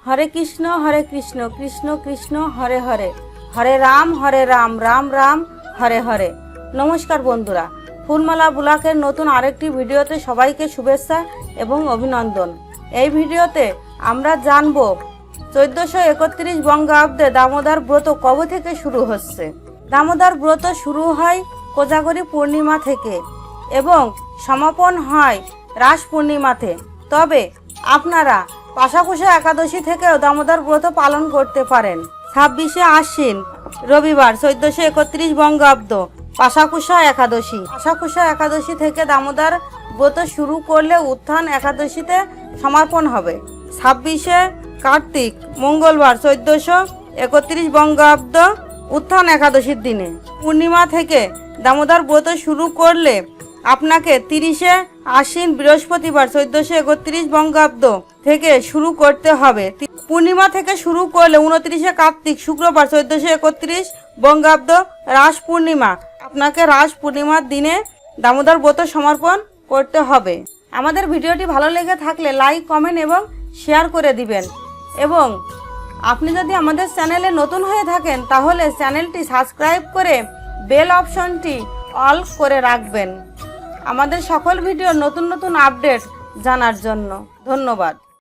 হরে কৃষ্ণ কৃষ্ণ কৃষ্ণ হরে হরে, হরে রাম রাম রাম হরে হরে। নমস্কার বন্ধুরা, ফুলমালা ব্লগের নতুন আরেকটি ভিডিওতে সবাইকে শুভেচ্ছা এবং অভিনন্দন। এই ভিডিওতে আমরা জানব 1431 বঙ্গাব্দে দামোদর ব্রত কবে থেকে শুরু হচ্ছে। দামোদর ব্রত শুরু হয় কোজাগরী পূর্ণিমা থেকে এবং সমাপন হয় রাস পূর্ণিমাতে। তবে আপনারা পাশাকুশা একাদশী থেকেও দামোদর ব্রত পালন করতে পারেন। 26শে আশ্বিন রবিবার 1431 বঙ্গাব্দ পাশাকুশা একাদশী। পাশাকুশা একাদশী থেকে দামোদর ব্রত শুরু করলে উত্থান একাদশীতে সমাপন হবে 26শে কার্তিক মঙ্গলবার 1431 বঙ্গাব্দ উত্থান একাদশীর দিনে। পূর্ণিমা থেকে দামোদর ব্রত শুরু করলে আপনাকে 30শে আশ্বিন বৃহস্পতিবার 1431 বঙ্গাব্দ থেকে শুরু করতে হবে। পূর্ণিমা থেকে শুরু করলে 29শে কার্তিক শুক্রবার 1431 বঙ্গাব্দ রাস পূর্ণিমা। আপনাকে রাস পূর্ণিমার দিনে দামোদর ব্রত সমর্পণ করতে হবে। আমাদের ভিডিওটি ভালো লেগে থাকলে লাইক, কমেন্ট এবং শেয়ার করে দিবেন। এবং আপনি যদি আমাদের চ্যানেলে নতুন হয়ে থাকেন তাহলে চ্যানেলটি সাবস্ক্রাইব করে বেল অপশনটি অল করে রাখবেন আমাদের সকল ভিডিও নতুন আপডেট জানার জন্য। ধন্যবাদ।